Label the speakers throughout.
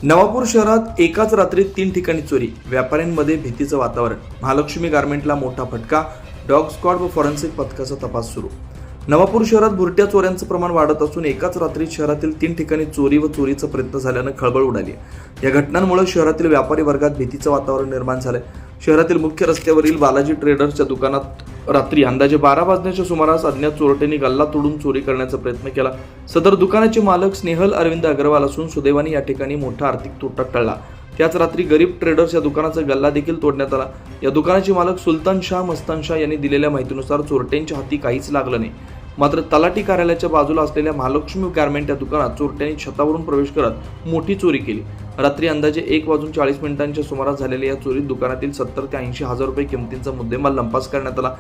Speaker 1: नवापूर शहरात एकाच रात्रीत 3 ठिकाणी चोरी, व्यापाऱ्यांमध्ये भीतीचं वातावरण. महालक्ष्मी गारमेंटला मोठा फटका, डॉग स्क्वॉड व फॉरेन्सिक पथकाचा तपास सुरू. नवापूर शहरात भुरट्या चोऱ्यांचं प्रमाण वाढत असून एकाच रात्रीत शहरातील 3 ठिकाणी चोरी व चोरीचा प्रयत्न झाल्यानं खळबळ उडाली. या घटनांमुळे शहरातील व्यापारी वर्गात भीतीचं वातावरण निर्माण झालंय. शहरातील मुख्य रस्त्यावरील बालाजी ट्रेडर्सच्या दुकानात रात्री अंदाजे 12 वाजण्याच्या सुमारास अज्ञात चोरट्यांनी गल्ला तोडून चोरी करण्याचा प्रयत्न केला. सदर दुकानाचे मालक स्नेहल अरविंद अग्रवाल असून सुदैवाने या ठिकाणी मोठा आर्थिक तोटा टळला. त्याच रात्री गरीब ट्रेडर्स या दुकानाचा गल्ला देखील तोडण्यात आला. या दुकानाचे मालक सुलतान शाह मस्तान शाह यांनी दिलेल्या माहितीनुसार चोरट्यांच्या हाती काहीच लागलं नाही. मात्र तलाठी कार्यालयाच्या बाजूला असलेल्या महालक्ष्मी गारमेंट या दुकानात चोरट्यांनी छतावरून प्रवेश करत मोठी चोरी केली. रात्री अंदाजे 1:40 सुमारास झालेल्या या चोरीत दुकानातील 70 ते 80 हजार रुपये किमतीचा मुद्देमाल लंपास करण्यात आला,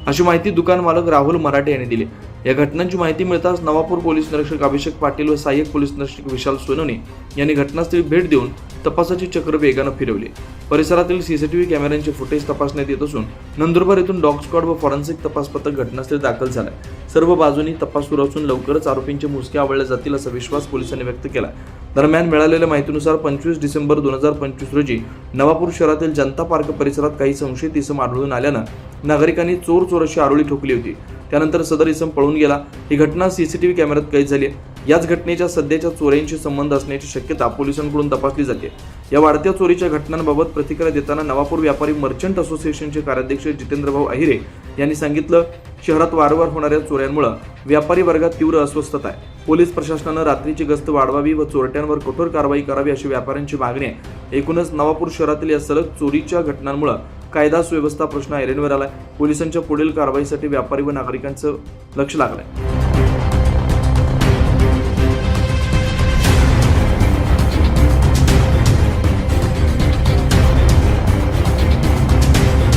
Speaker 1: अशी माहिती दुकान मालक राहुल मराठे यांनी दिली. या घटनांची माहिती मिळताच नवापूर पोलीस निरीक्षक अभिषेक पाटील व सहाय्यक पोलीस निरीक्षक विशाल सोनवणे यांनी घटनास्थळी भेट देऊन तपासाची चक्र वेगानं फिरवली. परिसरातील सीसीटीव्ही कॅमेऱ्यांचे फुटेज तपासण्यात येत असून नंदुरबार येथून डॉग स्क्वॉड व फॉरेन्सिक तपास पथक घटनास्थळी दाखल झालाय. सर्व बाजूंनी तपास सुरू असून लवकरच आरोपींचे मुसके आवळले जातील असा विश्वास पोलिसांनी व्यक्त केला. दरम्यान मिळालेल्या माहितीनुसार 25 डिसेंबर 2025 रोजी नवापूर शहरातील जनता पार्क परिसरात काही संशयित इसम आढळून आल्यानं नागरिकांनी चोर अशी आरोळी ठोकली होती. त्यानंतर सदर इसम पळून गेला. ही घटना सीसीटीव्ही कॅमेऱ्यात कैद झाली. याच घटनेच्या सध्याच्या चोऱ्यांशी संबंध असण्याची शक्यता पोलिसांकडून तपासली जाते. या वाढत्या चोरीच्या घटनांबाबत प्रतिक्रिया देताना नवापूर व्यापारी मर्चंट असोसिएशनचे कार्याध्यक्ष जितेंद्रभाऊ अहिरे यांनी सांगितलं, शहरात वारंवार होणाऱ्या चोऱ्यांमुळे व्यापारी वर्गात तीव्र अस्वस्थता आहे. पोलीस प्रशासनानं रात्रीची गस्त वाढवावी व चोरट्यांवर कठोर कारवाई करावी अशी व्यापाऱ्यांची मागणी आहे. एकूणच नवापूर शहरातील या सलग चोरीच्या घटनांमुळे कायदा सुव्यवस्था प्रश्न ऐरणीवर आलाय. पोलिसांच्या पुढील कारवाईसाठी व्यापारी व नागरिकांचं लक्ष लागलंय.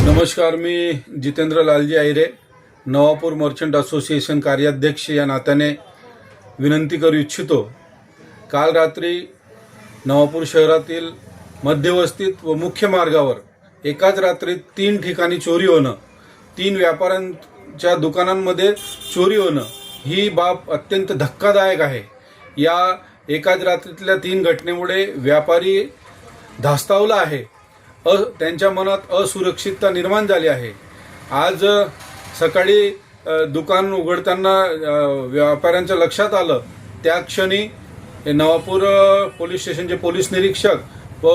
Speaker 2: नमस्कार, मी जितेंद्र लालजी अहिरे, नवापूर मर्चंट असोसिएशन कार्याध्यक्ष या नात्याने विनंती करू इच्छितो. काल रात्री नवापूर शहरातील मध्यवस्तीत व मुख्य मार्गावर एकाच रात्रीत 3 ठिकाणी चोरी होणं, 3 व्यापाऱ्यांच्या दुकानांमध्ये चोरी होणं ही बाब अत्यंत धक्कादायक आहे. या एकाच रात्रीतल्या 3 घटनेमुळे व्यापारी धास्तावला आहे. त्यांच्या मनात असुरक्षितता निर्माण झाली आहे. आज सकाळी दुकान उघडताना व्यापाऱ्यांच्या लक्षात आलं. त्या क्षणी नवापूर पोलीस स्टेशनचे पोलीस निरीक्षक व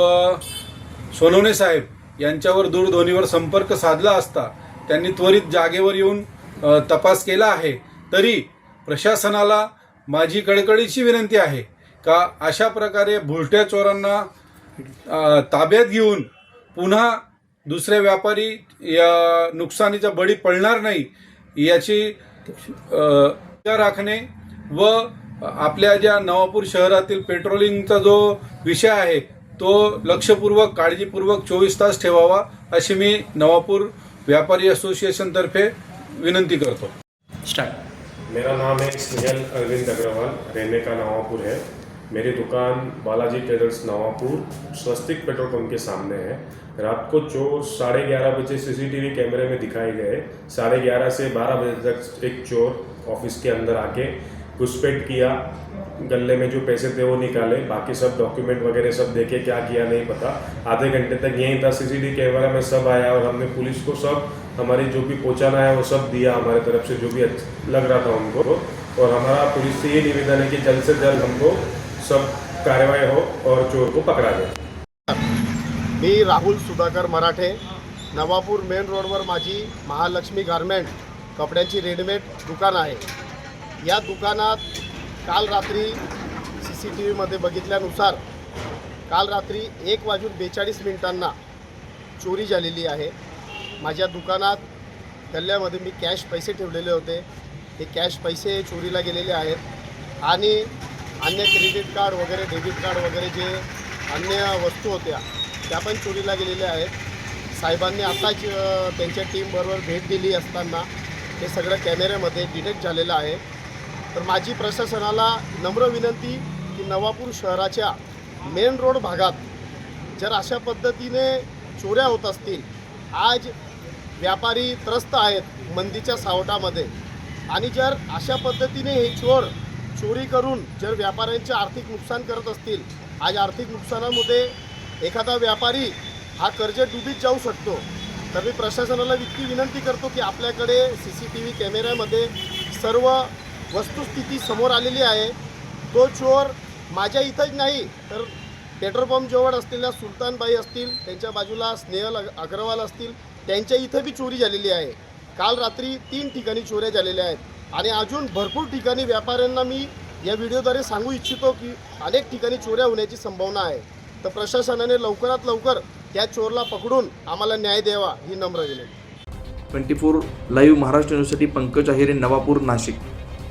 Speaker 2: सोनवणे साहेब यांच्यावर दूरध्वनीवर संपर्क साधला असता त्यांनी त्वरित जागेवर येऊन तपास केला आहे. तरी प्रशासनाला माझी कळकळीची विनंती आहे का अशा प्रकारे भुरट्या चोरांना ताब्यात घेऊन पुन्हा दुसरे व्यापारी या नुकसानीचा बळी पडणार नाही याची राखणे व आपल्या ज्या नवापूर शहरातील पेट्रोलिंगचा जो विषय आहे तो लक्षपूर्वक काळजीपूर्वक 24 तास ठेवावा अशी मी नवापूर व्यापारी असोसिएशन तर्फे विनंती करतो.
Speaker 3: मेरा नाम है स्नेहल अरविंद अग्रवाल, रहने का नवापुर है. मेरी दुकान बालाजी ट्रेडर्स नवापुर स्वस्तिक पेट्रोल पंप के सामने है. रात को चोर 11:30 बजे सीसीटीवी कैमरे में दिखाए गए. 11:30 से 12 बजे तक एक चोर ऑफिस के अंदर आके घुसपैठ किया, गले में जो पैसे थे वो निकाले, बाकी सब डॉक्यूमेंट वगैरह सब देखे, क्या किया नहीं पता. आधे घंटे तक यहीं था, सीसीटीवी कैमरा में सब आया और हमने पुलिस को सब हमारी जो भी पहुंचाना है वो सब दिया हमारे तरफ से जो भी लग रहा था उनको. और हमारा पुलिस से ये निवेदन है कि जल्द से जल्द हमको सब कार्रवाई हो और चोर को पकड़ा जाए.
Speaker 4: मी राहुल सुधाकर मराठे, नवापूर मेन रोडवर माझी महालक्ष्मी गारमेंट कपड्यांची रेडीमेड दुकान आहे. या दुकानात काल रात्री CCTVमध्ये बघितल्यानुसार काल रात्री 1:42 चोरी झालेली आहे. माझ्या दुकानात गल्ल्यामध्ये मी कॅश पैसे ठेवलेले होते. हे कॅश पैसे चोरीला गेलेले आहेत आणि अन्य क्रेडिट कार्ड वगैरे डेबिट कार्ड वगैरे जे अन्य वस्तू होत्या त्या पण चोरीला गेलेल्या आहेत. साहेबांनी आताच त्यांच्या टीमबरोबर भेट दिली असताना हे सगळं कॅमेऱ्यामध्ये डिटेक्ट झालेलं आहे. तर माझी प्रशासनाला नम्र विनंती की नवापूर शहराच्या मेन रोड भागात जर अशा पद्धतीने चोऱ्या होत असतील, आज व्यापारी त्रस्त आहेत मंदीच्या सावटामध्ये, आणि जर अशा पद्धतीने हे चोर चोरी करून जर व्यापाऱ्यांचे आर्थिक नुकसान करत असतील आज आर्थिक नुकसानामध्ये एखादा व्यापारी हा कर्जडुबीत जाऊ शकतो. तर मी प्रशासनाला इतकी विनंती करतो की आपल्याकडे CCTV कॅमेऱ्यामध्ये सर्व वस्तुस्थिती समोर आलेली आहे. तो चोर माझ्या इथंच नाही तर पेट्रोल पंप जवळ असलेल्या सुलतानबाई असतील, त्यांच्या बाजूला स्नेहल अग्रवाल असतील, त्यांच्या इथं बी चोरी झालेली आहे. काल रात्री 3 ठिकाणी चोऱ्या झालेल्या आहेत आणि अजून भरपूर ठिकाणी व्यापाऱ्यांना मी या व्हिडिओद्वारे सांगू इच्छितो की अनेक ठिकाणी चोऱ्या होण्याची संभावना आहे. तर प्रशासनाने लवकरात लवकर त्या चोरला पकडून आम्हाला न्याय द्यावा ही नम्र विनंती.
Speaker 1: 24 लाईव्ह महाराष्ट्र न्यूजसाठी पंकज अहिरे, नवापूर, नाशिक.